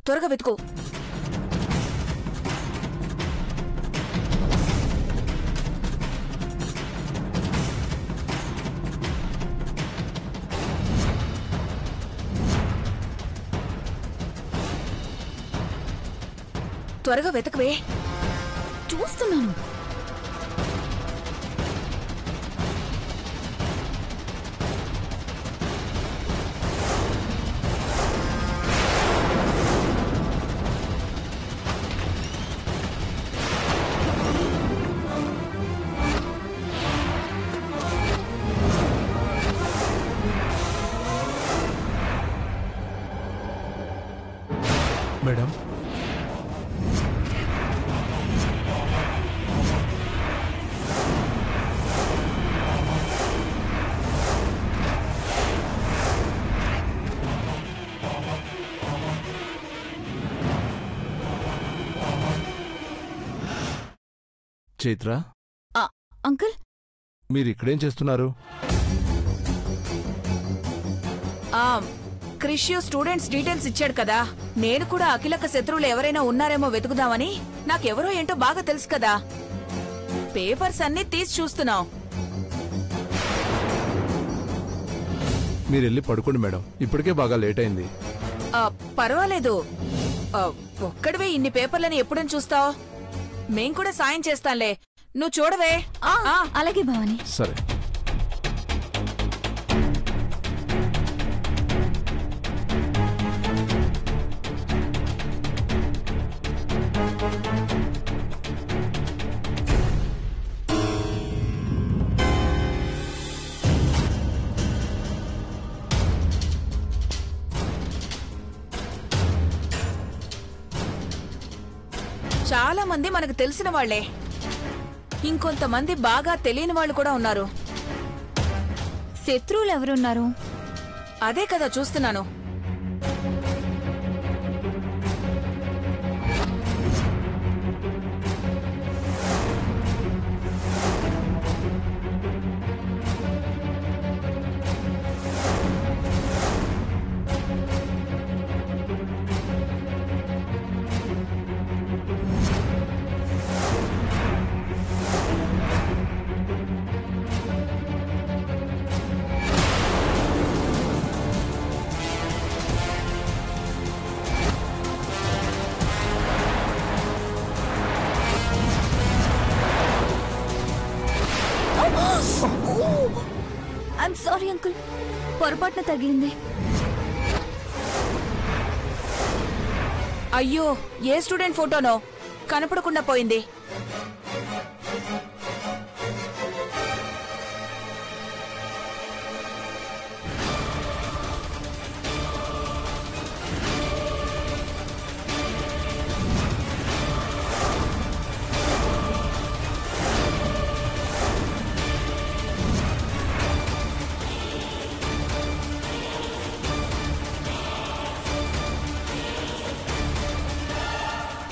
త్వరగా వెతుకో. త్వరగా వెతకవే. చూస్తున్నాను. మేడం, చైత్ర, అంకుల్, మీరు ఇక్కడేం చేస్తున్నారు? క్రిష్యూ స్టూడెంట్స్ డీటెయిల్స్ ఇచ్చాడు కదా, నేను కూడా అఖిలక్క శత్రువులు ఎవరైనా ఉన్నారేమో వెతుకుదామని. నాకెవరో ఏంటో బాగా తెలుసు కదా. పేపర్స్ అన్నీ తీసి చూస్తున్నావు. మీరెళ్ళి పడుకోండి మేడం, ఇప్పటికే బాగా లేట్ అయింది. పర్వాలేదు. ఒక్కడివే ఇన్ని పేపర్లని ఎప్పుడని చూస్తావు? మేం కూడా సాయం చేస్తాంలే, నువ్వు చూడవే. అలాగే భవాని. సరే. చాలా మంది మనకు తెలిసిన వాళ్లే, ఇంకొంతమంది బాగా తెలియని వాళ్ళు కూడా ఉన్నారు. శత్రువులు ఎవరున్నారు? అదే కదా చూస్తున్నాను. ఐఎమ్ సారీ అంకుల్, పొరపాటున తగిలింది. అయ్యో, ఏ స్టూడెంట్ ఫోటోనో కనపడకుండా పోయింది.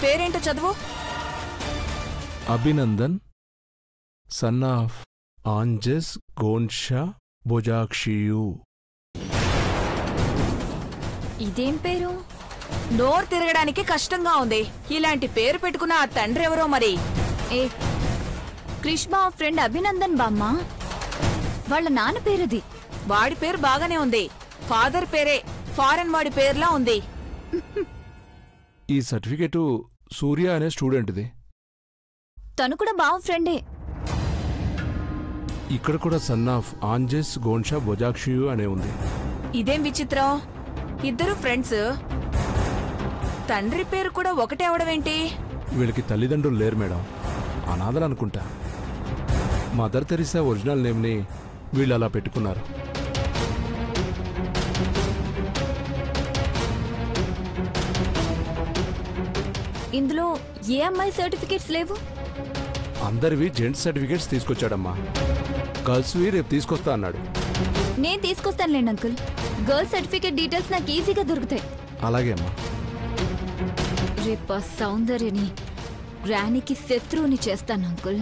పేరేంటో చదువు. Abhinandan, son of Anjeze Gonxhe Bojaxhiu. ఇదేం పేరు? నోరు తిరగడానికి కష్టంగా ఉంది. ఇలాంటి పేరు పెట్టుకున్న ఆ తండ్రి ఎవరో మరి. ఏ క్రిష్ బావ ఫ్రెండ్ అభినందన్ బామ్మ, వాళ్ళ నాన్న పేరుది. వాడి పేరు బాగానే ఉంది, ఫాదర్ పేరే ఫారెన్ వాడి పేర్లా ఉంది. ఈ సర్టిఫికేటు సూర్య అనే స్టూడెంట్ది. తను కూడా బావ ఫ్రెండే. ఇక్కడ కూడా సన్ ఆఫ్ ఆంజెస్ గోన్షా బొజాక్షియు అనే ఉంది. ఇదేం విచిత్రం, ఇద్దరు ఫ్రెండ్స్, తండ్రి పేరు కూడా ఒకటే అవడమేంటి? వీళ్ళకి తల్లిదండ్రులు లేరు మేడం, అనాథలు అనుకుంటా. మదర్ తెరిసా ఒరిజినల్ నేమ్ని వీళ్ళు అలా పెట్టుకున్నారు. ఇందులో ఏ అమ్మాయి సర్టిఫికేట్స్ లేవు? అందరివి జెంట్స్ సర్టిఫికేట్స్ తీసుకొచ్చాడమ్మా. గర్ల్స్వి రేపు తీసుకొస్తా అన్నాడు. నేను తీసుకొస్తానులేండి అంకుల్. గర్ల్స్ సర్టిఫికేట్ డీటెయిల్స్ నాకు ఈజీగా దొరుకుతాయి. అలాగే అమ్మా. రేపు సౌందర్యని రాణికి శత్రువుని చేస్తాను అంకుల్.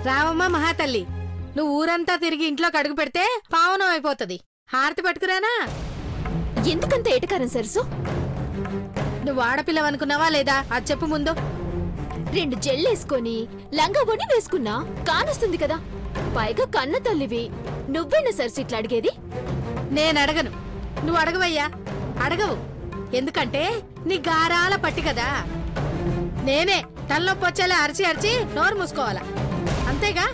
రావమ్మ మహాతల్లి, నువ్వు ఊరంతా తిరిగి ఇంట్లోకి అడుగు పెడితే పావనం అయిపోతుంది. హారతి పట్టుకురానా? ఎందుకంత ఏటకారం సరసు? నువ్వు ఆడపిల్లవనుకున్నావా లేదా అది చెప్పు ముందు. 2 జెళ్ళేసుకొని లంగా బొని వేసుకున్నా కానొస్తుంది కదా. పైగా కన్న తల్లివి, నువ్వేనా సరసు ఇట్లా అడిగేది? నేను అడగను, నువ్వు అడగవయ్యా. అడగవు, ఎందుకంటే నీ గారాల పట్టి కదా. నేనే తలనొప్పి వచ్చేలా అరిచి అరిచి నోరు మూసుకోవాలా, అంతేగా?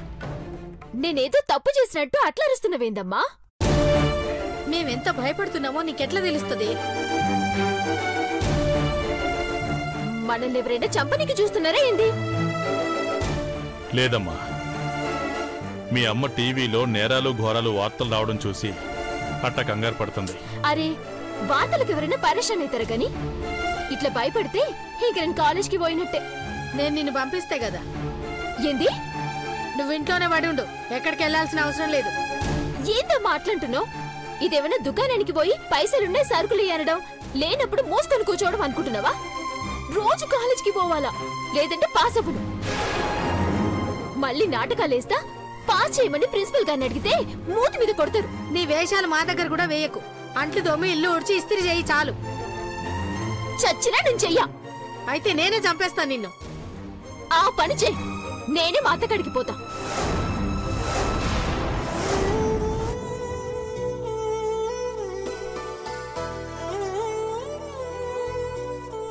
నేనేదో తప్పు చేసినట్టు అట్లా అరుస్తున్నవేందమ్మా? మేమెంత భయపడుతున్నామో నీకెట్లా తెలుస్తుంది? మనల్ని ఎవరైనా చంపనీకి చూస్తున్నారా ఏంది? లేదమ్మా, మీ అమ్మ టీవీలో నేరాలు ఘోరాలు వార్తలు రావడం చూసి అట్ట కంగారు పడుతుంది. అరే, వార్తలకు ఎవరైనా పరేషాన్ అవుతారా గాని ఇట్లా భయపడితే ఇంక నేను కాలేజ్కి పోయినట్టే. నేను నిన్ను పంపిస్తే కదా. ఏంది? నువ్వు ఇంట్లోనే పడి ఉండు, ఎక్కడికి వెళ్లాల్సిన అవసరం లేదు. ఏందమ్మా అట్లంటున్నావు? ఇదేమైనా దుకాణానికి పోయి పైసలున్నాయి సరుకులు అనడం, లేనప్పుడు మోసుకొని కూర్చోవడం అనుకుంటున్నావా? రోజు కాలేజ్కి పోవాలా, లేదంటే పాస్ అవ్వను. మళ్ళీ నాటకాలేస్తా పాస్ చేయమని ప్రిన్సిపల్ గారిని అడిగితే మూతి మీద కొడతారు. నీ వేషాలు మా దగ్గర కూడా వేయకు. అంట్లు దొమ్మి ఇల్లు ఉడిచి ఇస్త్రీ చేయి చాలు. చచ్చినా నేను చెయ్యా. అయితే నేనే చంపేస్తాను నిన్ను. ఆ పని చెయ్యి, నేనే మా అత్తకాడికి పోతా.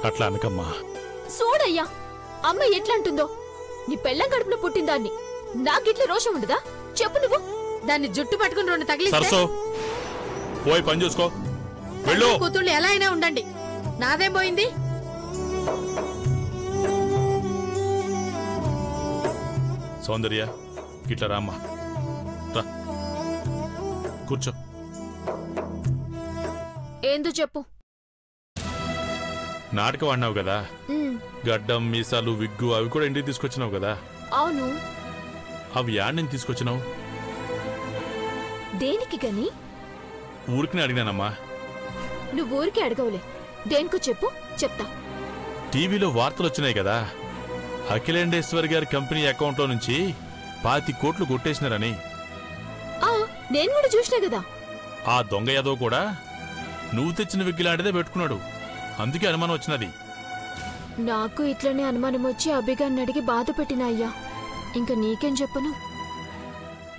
అట్లా అనకమ్మా. చూడయ్యా, అమ్మ ఎట్లంటుందో. నీ పెళ్ళం కడుపున పుట్టిందాన్ని నాకిట్లా రోషం ఉండదా? చెప్పు నువ్వు. దాన్ని జుట్టు పట్టుకుని 2 తగిలిస్తే సరసో, పోయి పని చూసుకో, వెళ్ళు. కూతుళ్ళు ఎలా అయినా ఉండండి, నాదేం పోయింది? సౌందర్య, ఇట్లా రామ్మా, రా కూర్చో. ఏందో చెప్పు. నాటకం ఆడినావు కదా, గడ్డం మీసాలు విగ్గు అవి కూడా ఇంటికి తీసుకొచ్చినావు కదా. అవును. అవి యాడ్ నుంచి తీసుకొచ్చినావు? దేనికి గని? ఊరికి అడిగినానమ్మా. నువ్వు ఊరికి అడగవులే, దేనికో చెప్పు, చెప్తా. టీవీలో వార్తలు వచ్చినాయి కదా, అఖిలేండేశ్వరి గారి కంపెనీ అకౌంట్లో నుంచి 25 కోట్లు కొట్టేసినారని. నేను కూడా చూసినా కదా. ఆ దొంగ యాదవ్ కూడా నువ్వు తెచ్చిన విగ్గు లాంటిదే పెట్టుకున్నాడు, అందుకే అనుమానం వచ్చినది. నాకు ఇట్లనే అనుమానం వచ్చి అభిగాన్ని అడిగి బాధ పెట్టినా అయ్యా. ఇంకా నీకేం చెప్పను?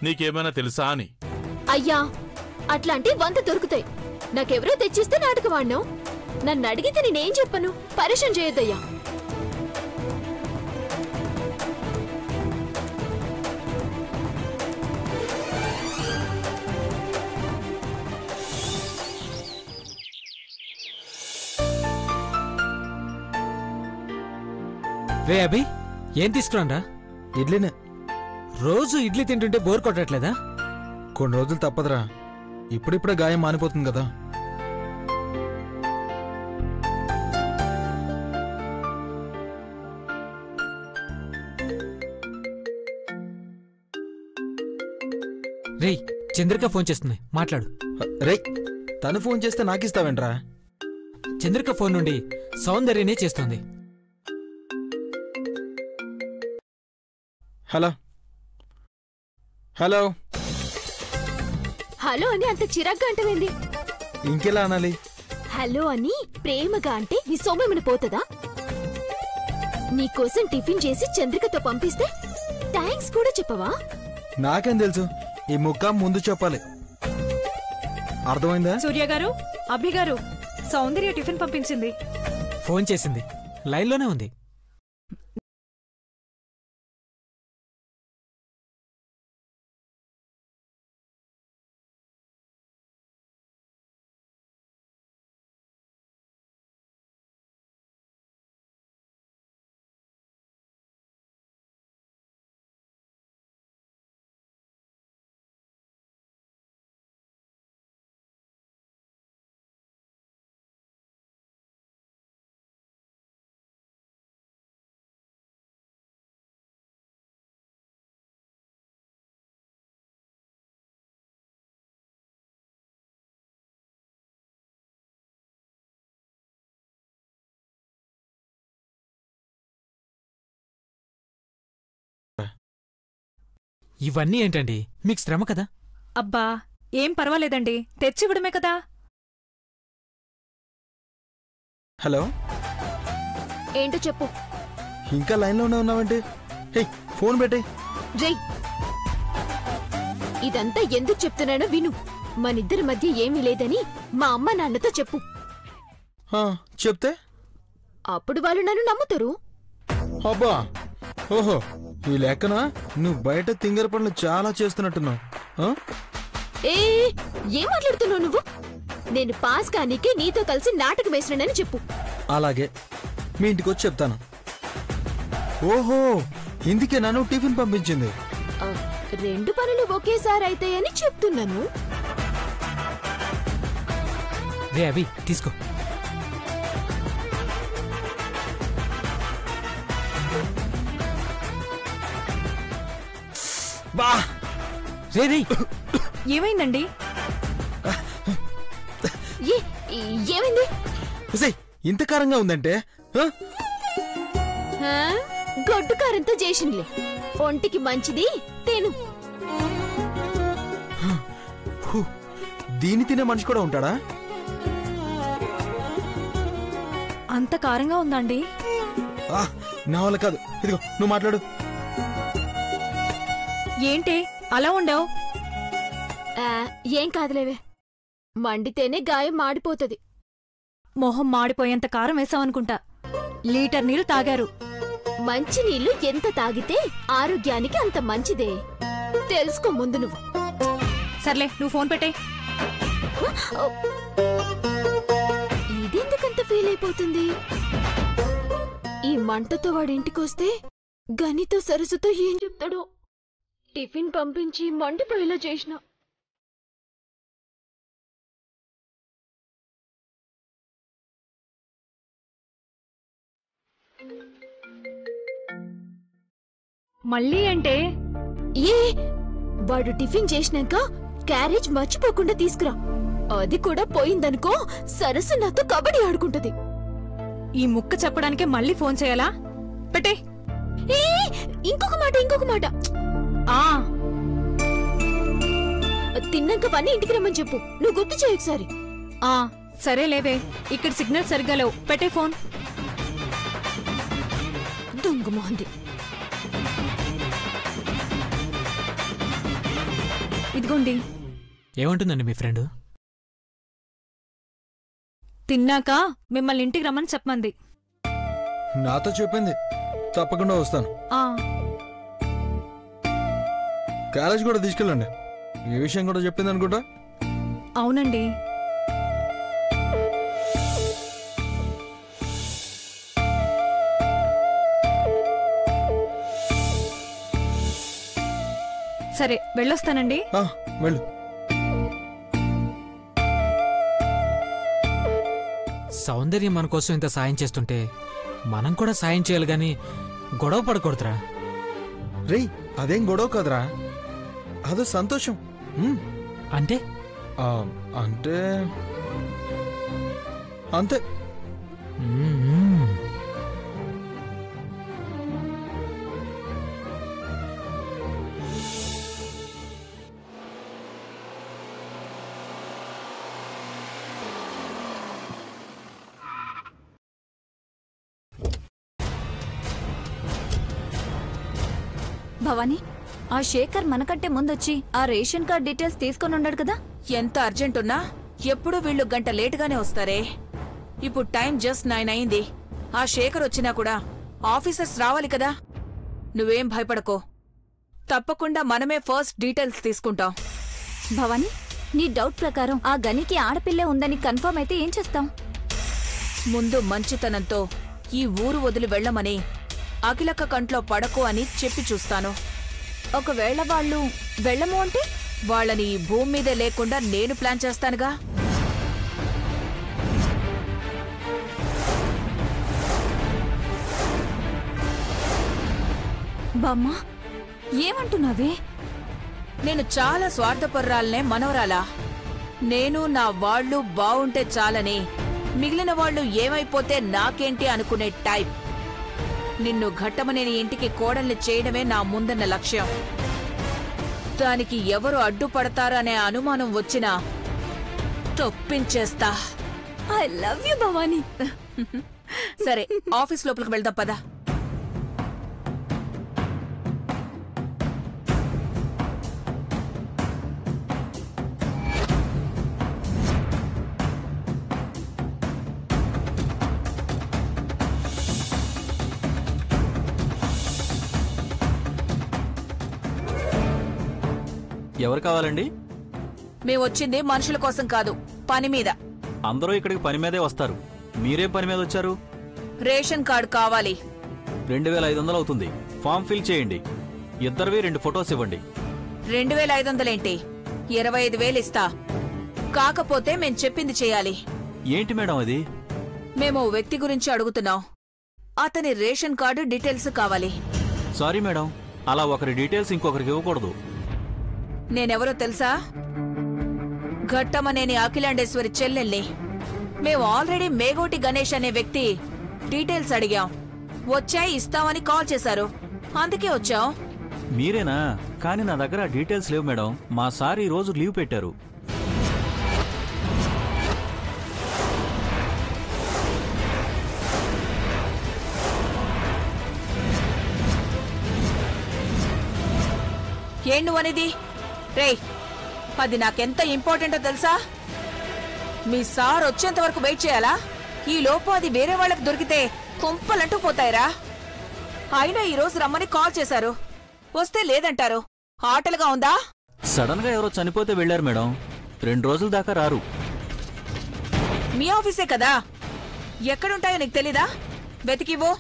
నీకేమైనా తెలుసా అని. అయ్యా, అట్లాంటి 100 దొరుకుతాయి. నాకెవరో తెచ్చిస్తే నాటకవాణ్ణం. నన్ను అడిగితే నేనేం చెప్పను? పరిచయం చేయొద్దయ్యా. రే అభి, ఏం తీసుకురాండ్రా? ఇడ్లీనే. రోజు ఇడ్లీ తింటుంటే బోర్ కొట్టట్లేదా? కొన్ని రోజులు తప్పదురా, ఇప్పుడిప్పుడే గాయం మానిపోతుంది కదా. రేయ్, చంద్రిక ఫోన్ చేస్తుంది, మాట్లాడు. రే, తను ఫోన్ చేస్తే నాకిస్తావేంట్రా? చంద్రిక ఫోన్ నుండి సౌందర్యనే చేస్తోంది. హలో హలో హలో అని అంత చిరాగ్గా అంటవేంది? ఇంకెలా అనాలి? హలో అని ప్రేమగా అంటే నీ సోమేమని పోతుందా? నీకోసం టిఫిన్ చేసి చంద్రికతో పంపిస్తే థ్యాంక్స్ కూడా చెప్పవా? నాకేం తెలుసు, ఈ ముక్క ముందు చెప్పాలి. అర్థమైందా? సూర్య గారు, అభి గారు, సౌందర్య టిఫిన్ పంపించింది. ఫోన్ చేసింది, లైన్లోనే ఉంది. ఇవన్నీ ఏంటండి మీకు శ్రమ కదా. అబ్బా ఏం పర్వాలేదండి, తెచ్చివ్వడమే కదా. హలో, ఏంటో చెప్పు. ఇంకా లైన్లోనే ఉన్నావంటే? హే, ఫోన్ పెట్టే. జై, ఇదంతా ఎందుకు చెప్తున్నానో విను. మనిద్దరి మధ్య ఏమీ లేదని మా అమ్మ నాన్నతో చెప్పు. చెప్తే అప్పుడు వాళ్ళు నన్ను నమ్ముతారు. అబ్బా, ఓహో, ఈ లెక్కన నువ్వు బయట తింగర పనులు చాలా చేస్తున్నట్టున్నావు. ఏం మాట్లాడుతున్నావు నువ్వు? నేను పాస్ కానీకి నీతో కలిసి నాటకం వేసినానని చెప్పు. అలాగే, మీ ఇంటికి వచ్చి చెప్తాను. ఓహో, ఇందుకే నన్ను టిఫిన్ పంపించింది. రెండు పనులు ఒకేసారి అయితాయని చెప్తున్నాను. రే అభి, తీసుకో. బా, రే రే, ఏమైందండి? ఏమైంది? ఇంత కారంగా ఉందంటే? గొడ్డు కారంతో చేసిందిలే. ఒంటికి మంచిది, తిను. దీని తినే మనిషి కూడా ఉంటాడా? అంత కారంగా ఉందండి? నా వల్ల కాదు. ఇదిగో, నువ్వు మాట్లాడు. ఏంటి అలా ఉండవు? ఏం కాదులేవే, మండితేనే గాయం మాడిపోతుంది. మొహం మాడిపోయేంత కారం వేసావనుకుంటా. లీటర్ నీళ్లు తాగారు. మంచి నీళ్లు ఎంత తాగితే ఆరోగ్యానికి అంత మంచిదే. తెలుసుకో ముందు నువ్వు. సర్లే, నువ్వు ఫోన్ పెట్టే. ఇదెందుకంత ఫీల్ అయిపోతుంది? ఈ మంటతో వాడింటికొస్తే గనితో సరస్సుతో ఏం చెప్తాడో. టిఫిన్ పంపించి మండిపోయేలా చేసిన. మళ్ళీ అంటే? వాడు టిఫిన్ చేసినాక క్యారేజ్ మర్చిపోకుండా తీసుకురా. అది కూడా పోయిందనుకో, సరస్సు నాతో కబడ్డీ ఆడుకుంటది. ఈ ముక్క చెప్పడానికే మళ్ళీ ఫోన్ చేయాలా? పెట్టే. ఇంకొక మాట. తిన్నాక పని ఇంటికి రమ్మని చెప్పు. నువ్వు గుర్తు చేయ ఒకసారి. సరే లేవే, ఇక్కడ సిగ్నల్ సరిగ్గా లేవు. పెట్టే ఫోన్. దొంగ మొహంది. ఇదిగోండి. ఏమంటుందండి మీ ఫ్రెండ్? తిన్నాక మిమ్మల్ని ఇంటికి రమ్మని చెప్పమంది. నాతో చెప్పింది, తప్పకుండా వస్తాను. కాలేజ్ కూడా తీసుకెళ్ళండి. ఈ విషయం కూడా చెప్పింది అనుకుంటా. అవునండి. సరే, వెళ్ళొస్తానండి. వెళ్ళు. సౌందర్యం మన కోసం ఇంత సాయం చేస్తుంటే మనం కూడా సాయం చేయాలి గాని గొడవ పడకూడదురా. రేయ్, అదేం గొడవ కాదురా, అదో సంతోషం. అంటే అంటే అంతే. భవానీ, ఆ శేఖర్ మనకంటే ముందొచ్చి ఆ రేషన్ కార్డ్ డీటెయిల్స్ తీసుకొని ఉన్నాడు కదా. ఎంత అర్జెంటున్నా ఎప్పుడూ వీళ్ళు గంట లేటుగానే వస్తారే. ఇప్పుడు టైం జస్ట్ 9 అయింది. ఆ శేఖర్ వచ్చినా కూడా ఆఫీసర్స్ రావాలి కదా. నువ్వేం భయపడకో, తప్పకుండా మనమే ఫస్ట్ డీటెయిల్స్ తీసుకుంటాం. భవానీ, నీ డౌట్ ప్రకారం ఆ గనికి ఆడపిల్లే ఉందని కన్ఫర్మ్ అయితే ఏం చేస్తాం? ముందు మంచితనంతో ఈ ఊరు వదిలి వెళ్లమని అఖిలక్క కంట్లో పడకు అని చెప్పి చూస్తాను. ఒకవేళ వాళ్ళు వెళ్ళము అంటే వాళ్ళని ఈ భూమి మీదే లేకుండా నేను ప్లాన్ చేస్తానుగా. బామ్మా, ఏమంటున్నావే? నేను చాలా స్వార్థపర్రాలనే మనవరాలా. నేను నా వాళ్ళు బావుంటే చాలని మిగిలిన వాళ్ళు ఏమైపోతే నాకేంటి అనుకునే టైప్. నిన్ను ఘట్టమనేని ఇంటికి కోడల్ని చేయడమే నా ముందన్న లక్ష్యం. దానికి ఎవరు అడ్డుపడతారనే అనుమానం వచ్చినా తప్పించేస్తా. I love you Bhavani. సరే, ఆఫీస్ లోపలికి వెళ్దాం పదా. ఎవరు కావాలండి? మేము వచ్చింది మనుషుల కోసం కాదు, పని మీద. అందరూ ఇక్కడికి పని మీదే వస్తారు. మీరేం పని మీద వచ్చారు? రేషన్ కార్డు కావాలి. 2500 అవుతుంది. ఫామ్ ఫిల్ చేయండి. ఇద్దరివి 2 ఫొటోస్ ఇవ్వండి. 2500 ఏంటి? 25,000 ఇస్తా. కాకపోతే మేం చెప్పింది చేయాలి. ఏంటి మేడం అది? మేము ఓ వ్యక్తి గురించి అడుగుతున్నాం. అతని రేషన్ కార్డు డీటెయిల్స్ కావాలి. సారీ మేడం, అలా ఒకరి డీటెయిల్స్ ఇంకొకరికి ఇవ్వకూడదు. నేనెవరో తెలుసా? ఘట్టమనేని అఖిలాండేశ్వరి చెల్లెల్ని. మేము ఆల్రెడీ మేగోటి గణేష్ అనే వ్యక్తి డీటెయిల్స్ అడిగాం. వచ్చాయి, ఇస్తామని కాల్ చేశారు. అందుకే వచ్చాం. మీరేనా? కానీ నా దగ్గర డీటెయిల్స్ లేవు మేడం. మా సార్ ఈ రోజు లీవ్ పెట్టారు. ఏం నువ్వనేది? రేయ్, అది నాకెంత ఇంపార్టెంటో తెలుసా? మీ సార్ వచ్చేంత వరకు వెయిట్ చేయాలా? ఈ లోపు అది వేరే వాళ్ళకి దొరికితే కొంపలంటూ పోతాయిరా. అయినా ఈ రోజు రమ్మని కాల్ చేశారు. వస్తే లేదంటారు. ఆటలుగా ఉందా? సడన్ గా ఎవరో చనిపోతే వెళ్లారు మేడం. 2 రోజుల దాకా రారు. మీ ఆఫీసే కదా, ఎక్కడుంటాయో నీకు తెలీదా? వెతికివో,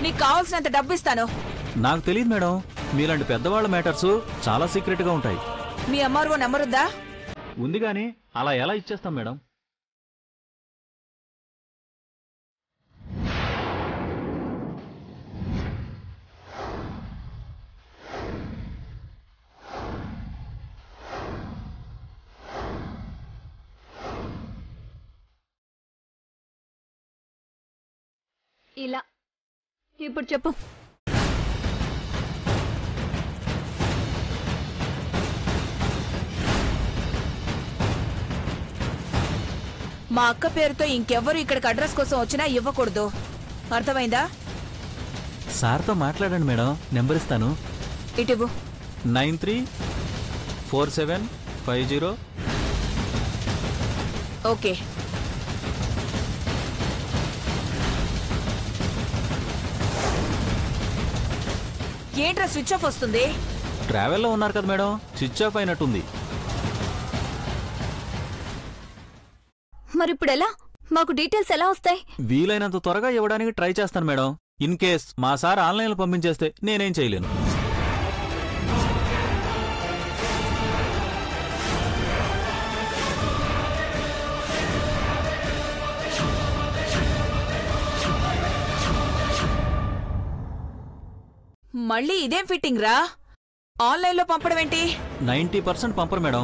నీకు కావాల్సినంత డబ్బిస్తాను. నాకు తెలియదు మేడం. మీలాంటి పెద్దవాళ్ల మ్యాటర్స్ చాలా సీక్రెట్ గా ఉంటాయి. మీ ఎంఆర్ఓ నెంబరుందా? ఉంది గాని అలా ఎలా ఇచ్చేస్తాం మేడం? ఇలా ఇప్పుడు చెప్పు. మా అక్క పేరుతో ఇంకెవ్వరు ఇక్కడికి అడ్రస్ కోసం వచ్చినా ఇవ్వకూడదు. అర్థమైందా? సార్తో మాట్లాడండి మేడం. నెంబర్ ఇస్తాను. ఇటివ్వు. 934750. ఓకే. ఏంట్రా స్విచ్ ఆఫ్ వస్తుంది? ట్రావెల్లో ఉన్నారు కదా మేడం, స్విచ్ ఆఫ్ అయినట్టుంది. మరిప్పుడు ఎలా? మాకు డీటెయిల్స్ ఎలా వస్తాయి? వీలైనంత త్వరగా ఇవ్వడానికి ట్రై చేస్తాను మేడం. ఇన్ కేస్ మా సార్ ఆన్లైన్లో పంపించేస్తే నేనేం చేయలేను. మళ్ళీ ఇదేం ఫిట్టింగ్ రా? ఆన్లైన్లో పంపడం ఏంటి? 90% పంపరు మేడం.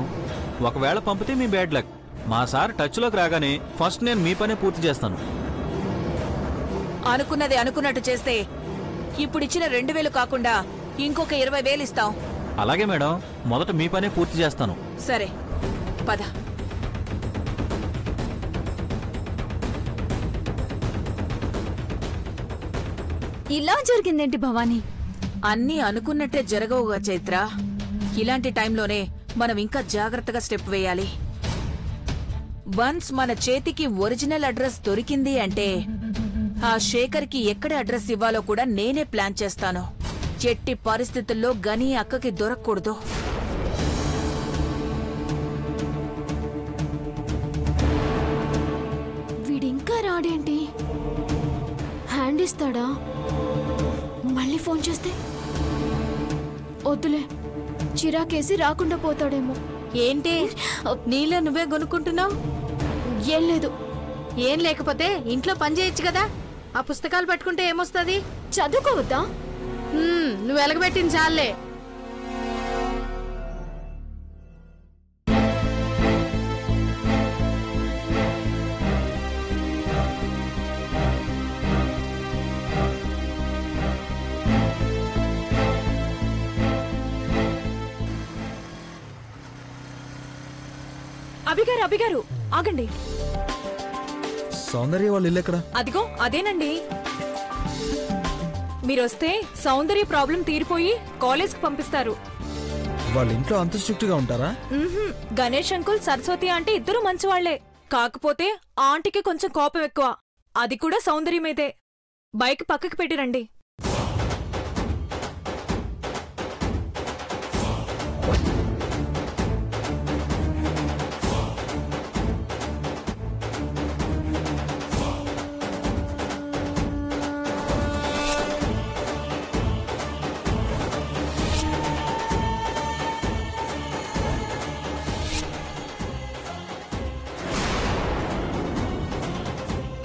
ఒకవేళ పంపితే మీ బ్యాడ్ లక్. మా సార్ టచ్లోకి రాగానే ఫస్ట్ నేను మీ పనే పూర్తి చేస్తాను. అనుకున్నది అనుకున్నట్టు చేస్తే ఇప్పుడిచ్చిన 2,000 కాకుండా ఇంకొక 20,000 ఇస్తాం. అలాగే మేడం, మొదట మీ పనే పూర్తి చేస్తాను. సరే పద. ఇలా జరిగిందేంటి భవానీ? అన్నీ అనుకున్నట్టే జరగవుగా చైత్ర. ఇలాంటి టైంలోనే మనం ఇంకా జాగ్రత్తగా స్టెప్ వేయాలి. వన్స్ మన చేతికి ఒరిజినల్ అడ్రస్ దొరికింది అంటే ఆ శేఖర్కి ఎక్కడ అడ్రస్ ఇవ్వాలో కూడా నేనే ప్లాన్ చేస్తాను. ఎట్టి పరిస్థితుల్లో గని అక్కకి దొరకకూడదు. వీడింకా రాడేంటి? హ్యాండ్ ఇస్తాడా? మళ్ళీ ఫోన్ చేస్తే వద్దులే, చిరాకేసి రాకుండా పోతాడేమో. ఏంటి నీలో నువ్వే కొనుక్కుంటున్నావు? ఏం లేదు. ఏం లేకపోతే ఇంట్లో పని చేయొచ్చు కదా. ఆ పుస్తకాలు పట్టుకుంటే ఏమొస్తుంది? చదువుకోవద్దా? నువ్వు వెలగబెట్టింది చాలే. అభిగారు అభిగారు ఆగండి. సౌందర్య వాళ్ళ ఇల్లు ఎక్కడ? అదిగో అదేనండి. మీరొస్తే సౌందర్య ప్రాబ్లం తీరిపోయి కాలేజ్కి పంపిస్తారు. వాళ్ళ ఇంట్లో అంత స్ట్రిక్ట్ గా ఉంటారా? గణేష్ అంకుల్ సరస్వతి అంటే ఇద్దరు మంచివాళ్లే. కాకపోతే ఆంటీకి కొంచెం కోపం ఎక్కువ. అది కూడా సౌందర్య మీదే. బైక్ పక్కకి పెట్టిరండి.